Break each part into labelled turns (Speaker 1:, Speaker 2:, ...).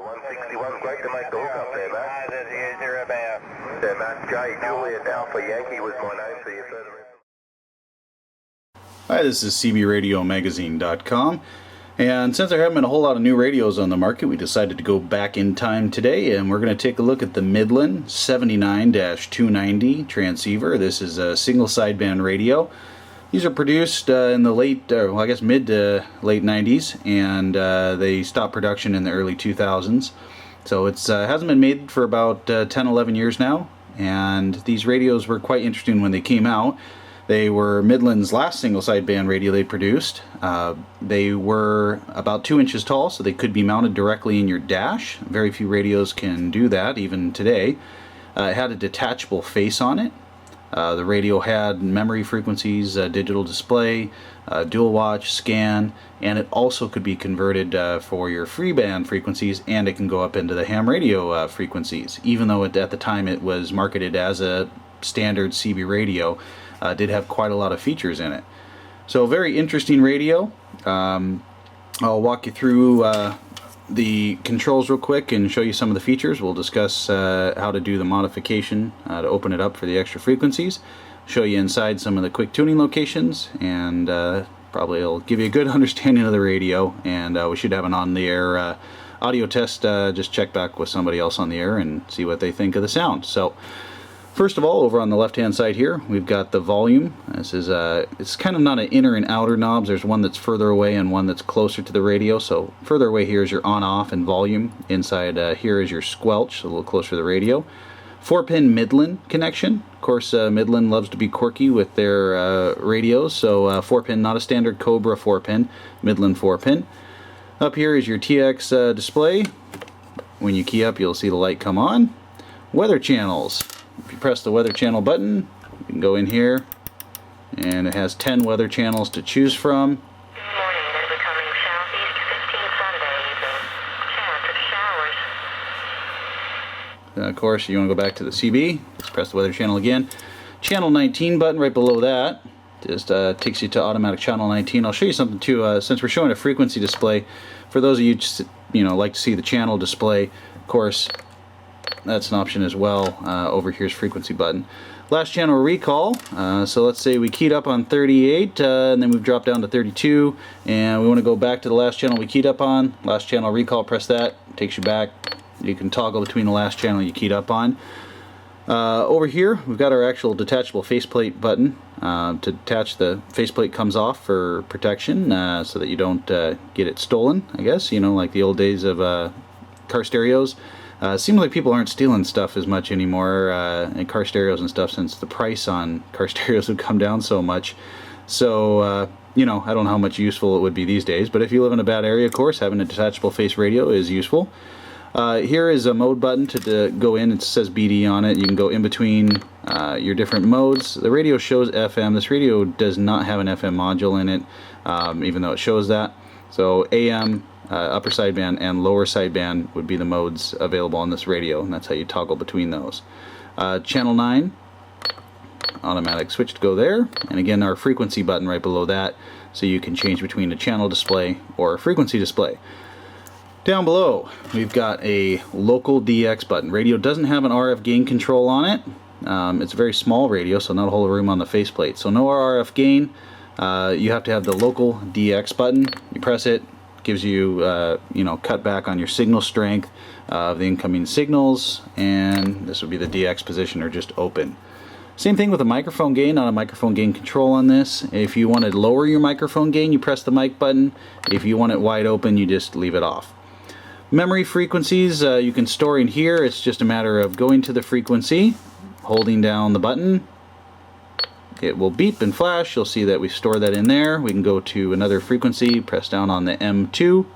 Speaker 1: 161, great to make the hook up there, Matt. Yeah, Matt, J. Juliet Alpha Yankee was my name for your further info.
Speaker 2: Hi, this is CBRadioMagazine.com, and since there haven't been a whole lot of new radios on the market, we decided to go back in time today, and we're going to take a look at the Midland 79-290 transceiver. This is a single sideband radio. These are produced in the mid to late 90s, and they stopped production in the early 2000s. So it hasn't been made for about 10-11 years now, and these radios were quite interesting when they came out. They were Midland's last single sideband radio they produced. They were about 2 inches tall, so they could be mounted directly in your dash. Very few radios can do that, even today. It had a detachable face on it. The radio had memory frequencies, digital display, dual watch, scan, and it also could be converted for your free band frequencies, and it can go up into the ham radio frequencies. Even though at the time it was marketed as a standard CB radio, did have quite a lot of features in it. So a very interesting radio. I'll walk you through the controls real quick and show you some of the features. We'll discuss how to do the modification to open it up for the extra frequencies, show you inside some of the quick tuning locations, and probably it'll give you a good understanding of the radio, and we should have an on-the-air audio test. Just check back with somebody else on the air and see what they think of the sound. So first of all, over on the left hand side here, we've got the volume. This is it's kind of not an inner and outer knobs. There's one that's further away and one that's closer to the radio. So further away here is your on-off and volume. Inside here is your squelch, a little closer to the radio. 4-pin Midland connection. Of course, Midland loves to be quirky with their radios. So 4-pin, not a standard Cobra 4-pin, Midland 4-pin. Up here is your TX display. When you key up, you'll see the light come on. Weather channels. If you press the weather channel button, you can go in here, and it has 10 weather channels to choose from.
Speaker 3: Good morning, they're becoming southeast 15 Sunday, the chance of showers.
Speaker 2: Then of course, you want to go back to the CB, just press the weather channel again. Channel 19 button right below that, just takes you to automatic channel 19. I'll show you something too, since we're showing a frequency display. For those of you just, like to see the channel display, of course, that's an option as well. Over here's frequency button. Last channel recall. So let's say we keyed up on 38 and then we've dropped down to 32, and we want to go back to the last channel we keyed up on. Last channel recall, press that, takes you back. You can toggle between the last channel you keyed up on. Over here we've got our actual detachable faceplate button. To detach, the faceplate comes off for protection, so that you don't get it stolen, I guess, like the old days of car stereos. Seems like people aren't stealing stuff as much anymore in car stereos and stuff, since the price on car stereos have come down so much. So, I don't know how much useful it would be these days, but if you live in a bad area, of course, having a detachable face radio is useful. Here is a mode button to go in. It says BD on it. You can go in between your different modes. The radio shows FM. This radio does not have an FM module in it, even though it shows that. So AM, upper sideband and lower sideband would be the modes available on this radio, and that's how you toggle between those. Channel 9, automatic switch to go there, and again our frequency button right below that, so you can change between a channel display or a frequency display. Down below we've got a local DX button. Radio doesn't have an RF gain control on it. It's a very small radio, so not a whole room on the faceplate, so no RF gain. You have to have the local DX button. You press it, gives you cut back on your signal strength of the incoming signals, and this would be the DX position, or just open. Same thing with a microphone gain, not a microphone gain control on this. If you want to lower your microphone gain, you press the mic button. If you want it wide open, you just leave it off. Memory frequencies you can store in here. It's just a matter of going to the frequency, holding down the button. It will beep and flash. You'll see that we store that in there. We can go to another frequency, press down on the M2,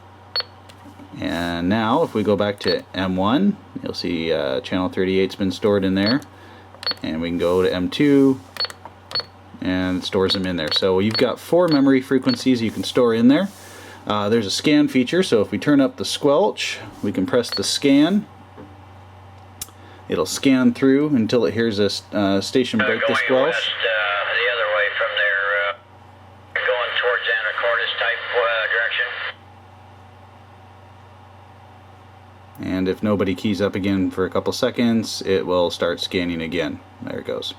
Speaker 2: and now if we go back to M1, you'll see channel 38's been stored in there, and we can go to M2 and it stores them in there. So you've got 4 memory frequencies you can store in there. There's a scan feature, so if we turn up the squelch, we can press the scan. It'll scan through until it hears a station break the squelch.
Speaker 4: West, the other way from there, going towards Anacortes type direction.
Speaker 2: and if nobody keys up again for a couple seconds, it will start scanning again. There it goes.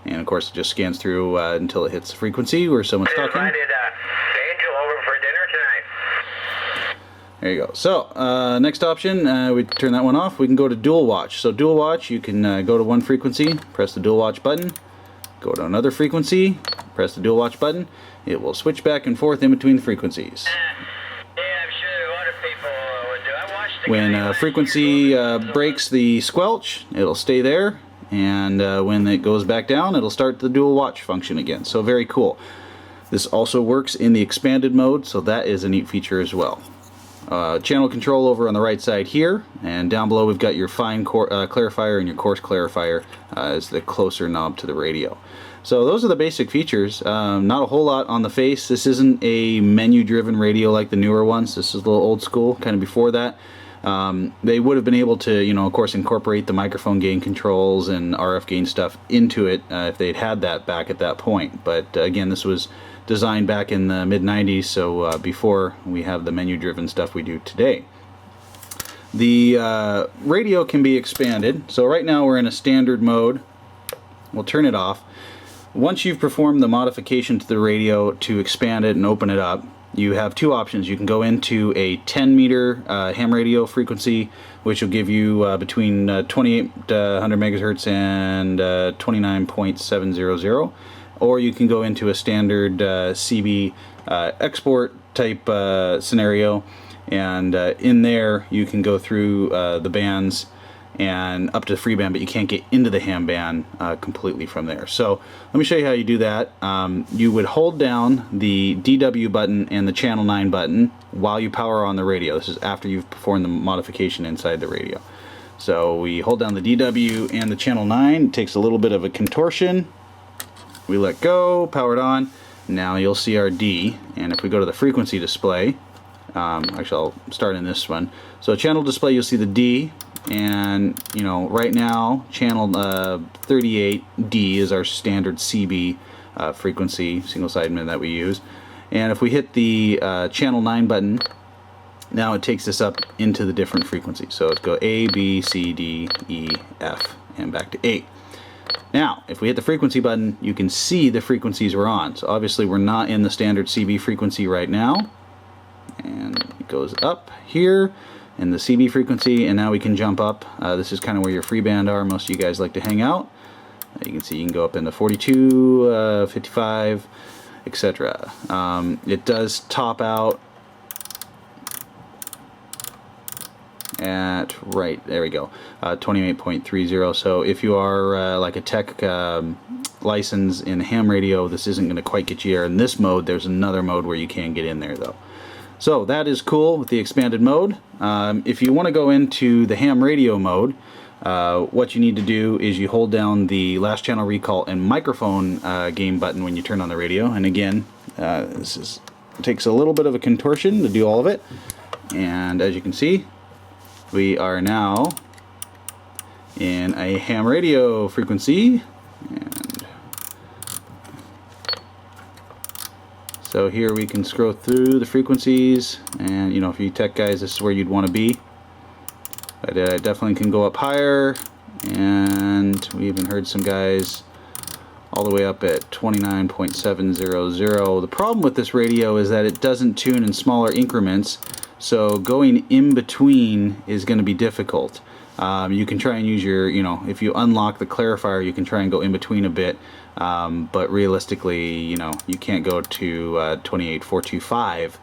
Speaker 2: And of course it just scans through until it hits the frequency where someone's talking.
Speaker 4: Invited Angel over for dinner tonight.
Speaker 2: There you go. So next option, we turn that one off. We can go to dual watch. So dual watch, you can go to one frequency, press the dual watch button, go to another frequency, press the dual watch button. It will switch back and forth in between frequencies.
Speaker 4: Yeah, I'm sure a lot of people would do. I watched the
Speaker 2: When
Speaker 4: guy
Speaker 2: frequency breaks the squelch, it'll stay there, and when it goes back down, it'll start the dual watch function again. So very cool. This also works in the expanded mode, so that is a neat feature as well. Channel control over on the right side here, and down below we've got your fine clarifier and your coarse clarifier as the closer knob to the radio. So those are the basic features. Not a whole lot on the face. This isn't a menu driven radio like the newer ones. This is a little old school, kind of before that. They would have been able to, you know, of course, incorporate the microphone gain controls and RF gain stuff into it if they'd had that back at that point. But again, this was designed back in the mid-90s, so before we have the menu-driven stuff we do today. The radio can be expanded. So right now we're in a standard mode. We'll turn it off. Once you've performed the modification to the radio to expand it and open it up, you have two options. You can go into a 10 meter ham radio frequency, which will give you between 2800 megahertz and 29.700, or you can go into a standard CB export type scenario, and in there you can go through the bands and up to the free band, but you can't get into the ham band completely from there. So let me show you how you do that. You would hold down the DW button and the channel 9 button while you power on the radio. This is after you've performed the modification inside the radio. So we hold down the DW and the channel 9. It takes a little bit of a contortion. We let go, power it on. Now you'll see our D, and if we go to the frequency display, actually I'll start in this one. So channel display, you'll see the D, and you know, right now channel 38D is our standard CB frequency, single sideband that we use. And if we hit the channel 9 button, now it takes us up into the different frequencies. So let's go A, B, C, D, E, F, and back to 8. Now, if we hit the frequency button, you can see the frequencies we're on. So obviously we're not in the standard CB frequency right now. And it goes up here in the CB frequency, and now we can jump up. This is kind of where your free band are. Most of you guys like to hang out. You can see you can go up into 42, 55, etc. It does top out at, right, there we go, 28.30. So if you are like a tech license in ham radio, this isn't going to quite get you there in this mode. There's another mode where you can get in there though. So that is cool with the expanded mode. If you want to go into the ham radio mode, what you need to do is you hold down the last channel recall and microphone gain button when you turn on the radio. And again, it takes a little bit of a contortion to do all of it. And as you can see, we are now in a ham radio frequency, and so here we can scroll through the frequencies, and you know, if you tech guys, this is where you'd want to be. But it definitely can go up higher, and we even heard some guys all the way up at 29.700. The problem with this radio is that it doesn't tune in smaller increments, so going in between is going to be difficult. You can try and use your, you know, if you unlock the clarifier, you can try and go in between a bit, but realistically, you know, you can't go to 28.425.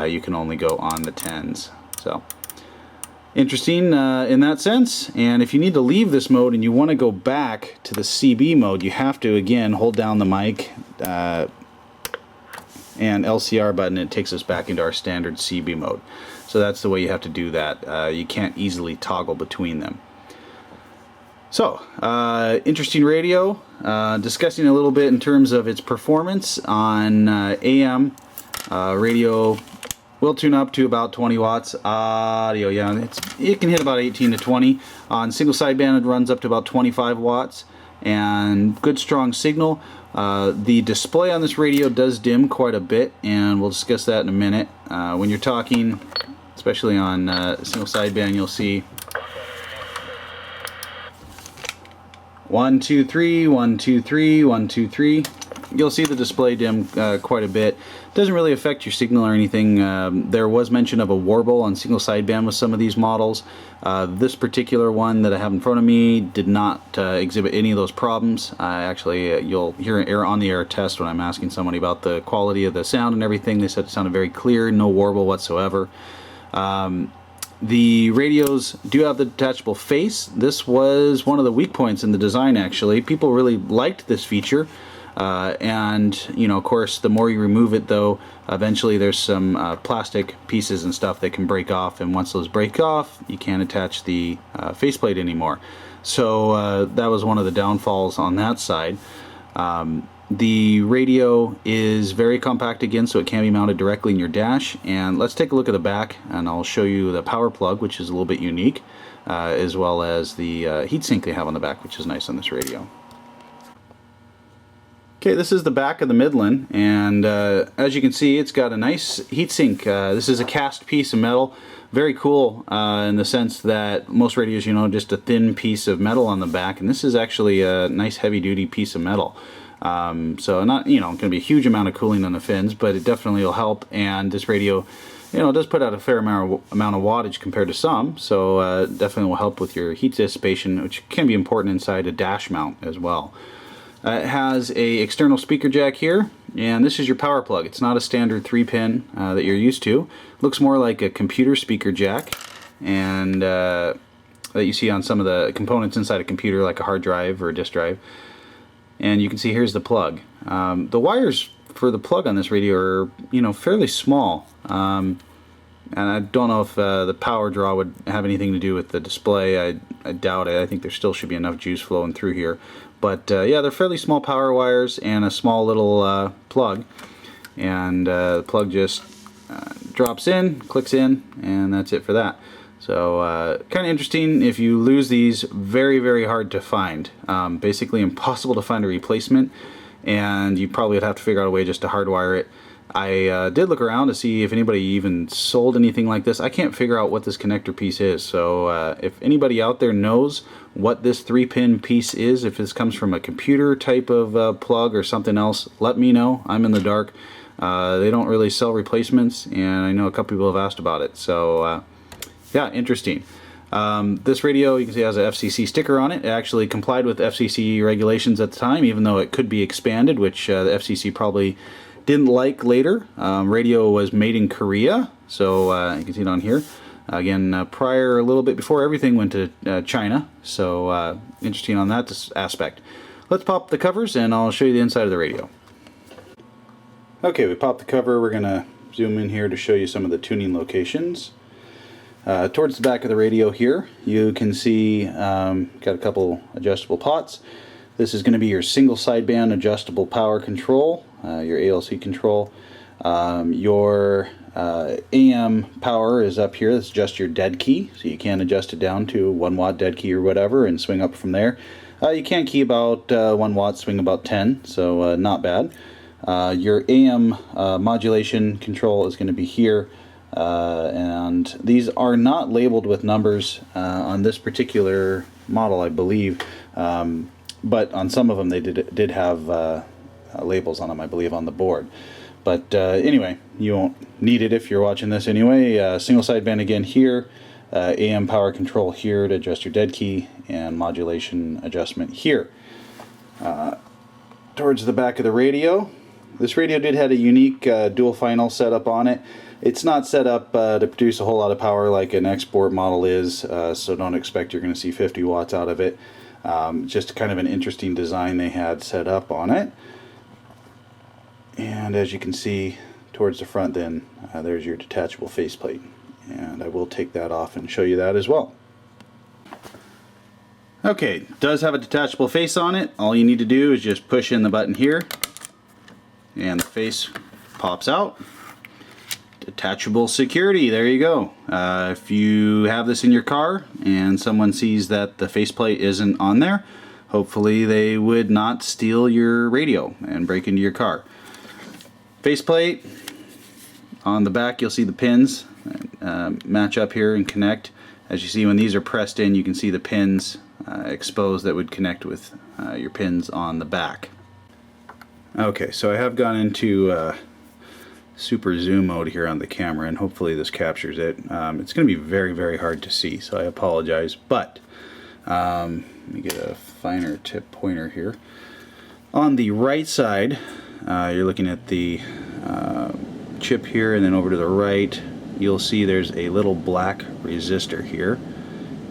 Speaker 2: You can only go on the 10s. So interesting in that sense. And if you need to leave this mode and you want to go back to the CB mode, you have to again hold down the mic and LCR button. It takes us back into our standard CB mode. So that's the way you have to do that. You can't easily toggle between them. So interesting radio. Discussing a little bit in terms of its performance on AM radio. Will tune up to about 20 watts. Audio, yeah, it can hit about 18 to 20. On single sideband, it runs up to about 25 watts. And good strong signal. The display on this radio does dim quite a bit, and we'll discuss that in a minute. When you're talking, especially on single sideband, you'll see 1 2 3 1 2 3 1 2 3. You'll see the display dim quite a bit. Doesn't really affect your signal or anything. There was mention of a warble on single sideband with some of these models. This particular one that I have in front of me did not exhibit any of those problems. Actually, you'll hear an on-the-air test when I'm asking somebody about the quality of the sound and everything. They said it sounded very clear, no warble whatsoever. The radios do have the detachable face. This was one of the weak points in the design, actually. People really liked this feature. And you know, of course, the more you remove it, though, eventually there's some plastic pieces and stuff that can break off, and once those break off, you can't attach the faceplate anymore. So that was one of the downfalls on that side. The radio is very compact again, so it can be mounted directly in your dash. And let's take a look at the back, and I'll show you the power plug, which is a little bit unique, as well as the heatsink they have on the back, which is nice on this radio. Okay, this is the back of the Midland, and as you can see, it's got a nice heatsink. This is a cast piece of metal. Very cool in the sense that most radios, you know, just a thin piece of metal on the back, and this is actually a nice heavy-duty piece of metal. So not, you know, going to be a huge amount of cooling on the fins, but it definitely will help. And this radio, you know, does put out a fair amount of wattage compared to some, so definitely will help with your heat dissipation, which can be important inside a dash mount as well. It has a external speaker jack here, and this is your power plug. It's not a standard 3-pin that you're used to. Looks more like a computer speaker jack, and that you see on some of the components inside a computer, like a hard drive or a disk drive. And you can see here's the plug. The wires for the plug on this radio are, you know, fairly small, and I don't know if the power draw would have anything to do with the display. I doubt it. I think there still should be enough juice flowing through here. But yeah, they're fairly small power wires and a small little plug. And the plug just drops in, clicks in, and that's it for that. So kind of interesting. If you lose these, very, very hard to find. Basically impossible to find a replacement, and you probably would have to figure out a way just to hardwire it. I did look around to see if anybody even sold anything like this. I can't figure out what this connector piece is, so if anybody out there knows what this 3-pin piece is, if this comes from a computer type of plug or something else, let me know. I'm in the dark. They don't really sell replacements, and I know a couple people have asked about it, so yeah, interesting. This radio, you can see, has an FCC sticker on it. It actually complied with FCC regulations at the time, even though it could be expanded, which the FCC probably didn't like later. Radio was made in Korea, so you can see it on here. Again, prior, a little bit before everything went to China, so interesting on that aspect. Let's pop the covers and I'll show you the inside of the radio. Okay, we popped the cover. We're going to zoom in here to show you some of the tuning locations. Towards the back of the radio here, you can see got a couple adjustable pots. This is going to be your single sideband adjustable power control, your ALC control. Your AM power is up here. That's just your dead key, so you can adjust it down to 1 watt dead key or whatever and swing up from there. You can key about 1 watt, swing about 10, so not bad. Your AM modulation control is going to be here, and these are not labeled with numbers on this particular model, I believe. But on some of them they did have labels on them, I believe, on the board. But anyway, you won't need it if you're watching this anyway. Single sideband again here, AM power control here to adjust your dead key, and modulation adjustment here. Towards the back of the radio, this radio did have a unique dual final setup on it. It's not set up to produce a whole lot of power like an export model is, so don't expect you're going to see 50 watts out of it. Just kind of an interesting design they had set up on it. And as you can see towards the front then, there's your detachable faceplate. And I will take that off and show you that as well. Okay, does have a detachable face on it. All you need to do is just push in the button here, and the face pops out. Detachable security, there you go. If you have this in your car and someone sees that the faceplate isn't on there, hopefully they would not steal your radio and break into your car. Faceplate, on the back you'll see the pins match up here and connect. As you see, when these are pressed in, you can see the pins exposed that would connect with your pins on the back. Okay, so I have gone into super zoom mode here on the camera, and hopefully this captures it. It's going to be very, very hard to see, so I apologize, but let me get a finer tip pointer here. On the right side, you're looking at the chip here, and then over to the right you'll see there's a little black resistor here,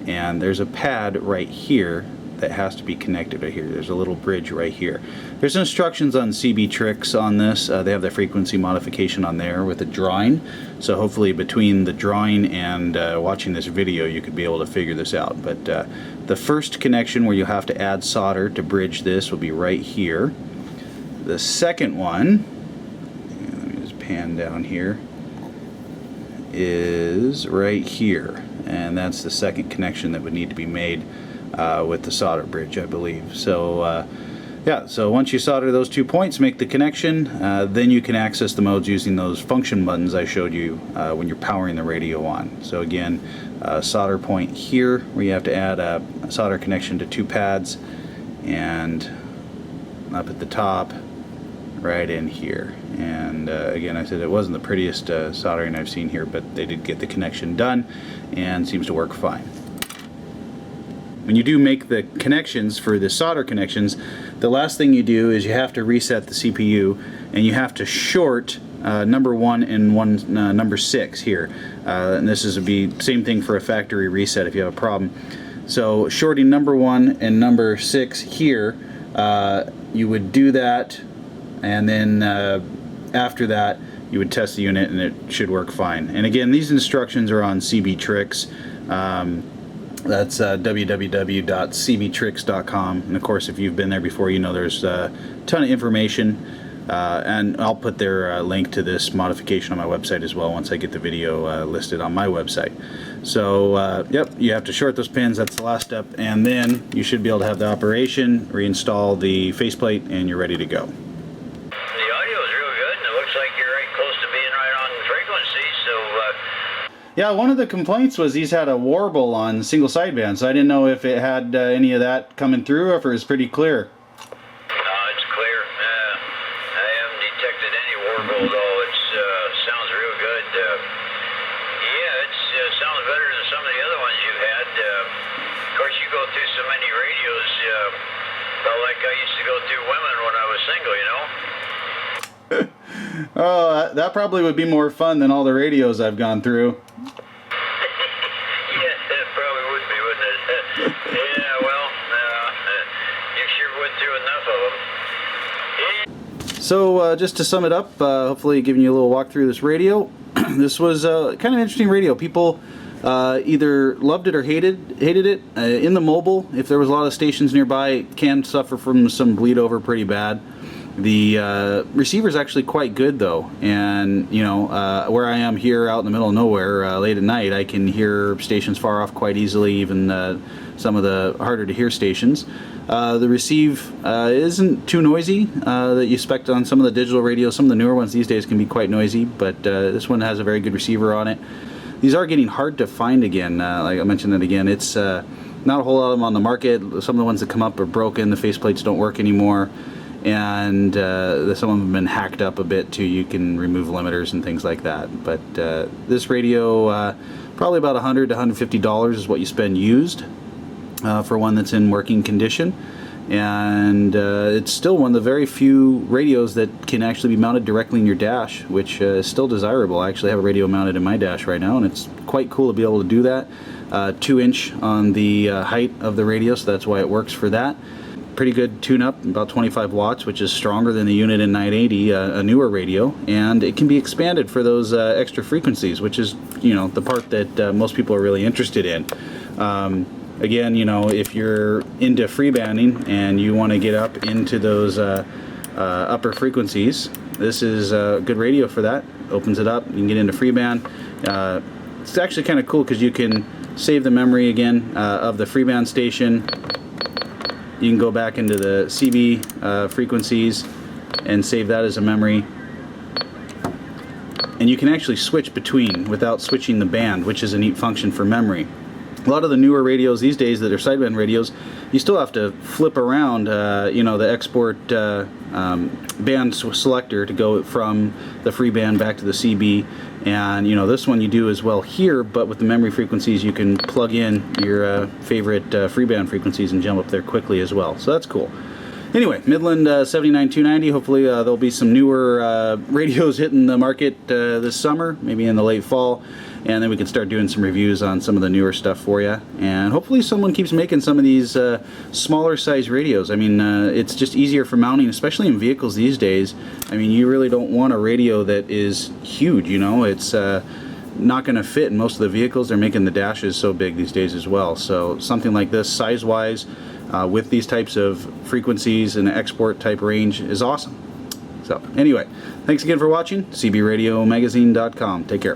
Speaker 2: and there's a pad right here that has to be connected right here. There's a little bridge right here. There's instructions on CB Tricks on this. They have the frequency modification on there with a drawing, so hopefully between the drawing and watching this video you could be able to figure this out. But the first connection where you have to add solder to bridge this will be right here. The second one, let me just pan down here, is right here, and that's the second connection that would need to be made with the solder bridge, I believe. So yeah, so once you solder those 2 points, make the connection, then you can access the modes using those function buttons I showed you when you're powering the radio on. So again, solder point here where you have to add a solder connection to 2 pads, and up at the top right in here. And again, I said it wasn't the prettiest soldering I've seen here, but they did get the connection done and seems to work fine. When you do make the connections for the solder connections, the last thing you do is you have to reset the CPU, and you have to short number 1 and number 6 here. And this would be same thing for a factory reset if you have a problem. So shorting number 1 and number 6 here, you would do that, and then after that you would test the unit and it should work fine. And again, these instructions are on CB Tricks. That's www.cbtricks.com, and of course if you've been there before, you know there's a ton of information, and I'll put their link to this modification on my website as well once I get the video listed on my website. So yep, you have to short those pins, that's the last step, and then you should be able to have the operation, reinstall the faceplate, and you're ready to go. Yeah, one of the complaints was these had a Warble on single sideband, so I didn't know if it had any of that coming through, or if it was pretty clear.
Speaker 4: No, it's clear. I haven't detected any Warble, though. It sounds real good. Yeah, it sounds better than some of the other ones you've had. Of course, you go through so many radios, felt like I used to go through women when I was single, you know?
Speaker 2: Oh, that probably would be more fun than all the radios I've gone through.
Speaker 4: Yeah, that probably would be, wouldn't it? Yeah, well, you sure went through enough of them.
Speaker 2: So just to sum it up, hopefully giving you a little walk through this radio. This was kind of an interesting radio. People either loved it or hated it. In the mobile, if there was a lot of stations nearby, it can suffer from some bleed over pretty bad. The receiver is actually quite good though, and you know, where I am here out in the middle of nowhere late at night, I can hear stations far off quite easily, even some of the harder to hear stations. The receive isn't too noisy that you expect on some of the digital radios. Some of the newer ones these days can be quite noisy, but this one has a very good receiver on it. These are getting hard to find again. Like I mentioned it again, it's not a whole lot of them on the market. Some of the ones that come up are broken, the faceplates don't work anymore, and some of them have been hacked up a bit too. You can remove limiters and things like that. But this radio, probably about $100 to $150 is what you spend used for one that's in working condition. And it's still one of the very few radios that can actually be mounted directly in your dash, which is still desirable. I actually have a radio mounted in my dash right now, and it's quite cool to be able to do that. 2-inch on the height of the radio, so that's why it works for that. Pretty good tune-up, about 25 watts, which is stronger than the unit in 980, a newer radio, and it can be expanded for those extra frequencies, which is, you know, the part that most people are really interested in. Again, you know, if you're into freebanding and you want to get up into those upper frequencies, this is a good radio for that. Opens it up, you can get into freeband. It's actually kind of cool because you can save the memory again of the freeband station. you can go back into the CB frequencies and save that as a memory. And you can actually switch between without switching the band, which is a neat function for memory. A lot of the newer radios these days that are sideband radios, you still have to flip around, you know, the export band selector to go from the free band back to the CB. And you know, this one you do as well here, but with the memory frequencies you can plug in your favorite free band frequencies and jump up there quickly as well. So that's cool. Anyway, Midland 79290, hopefully there'll be some newer radios hitting the market this summer, maybe in the late fall, and then we can start doing some reviews on some of the newer stuff for you. And hopefully someone keeps making some of these smaller size radios. I mean, it's just easier for mounting, especially in vehicles these days. I mean, you really don't want a radio that is huge, you know. It's not going to fit in most of the vehicles. They're making the dashes so big these days as well. So something like this, size-wise, with these types of frequencies and export type range is awesome. So anyway, thanks again for watching. CBRadioMagazine.com. Take care.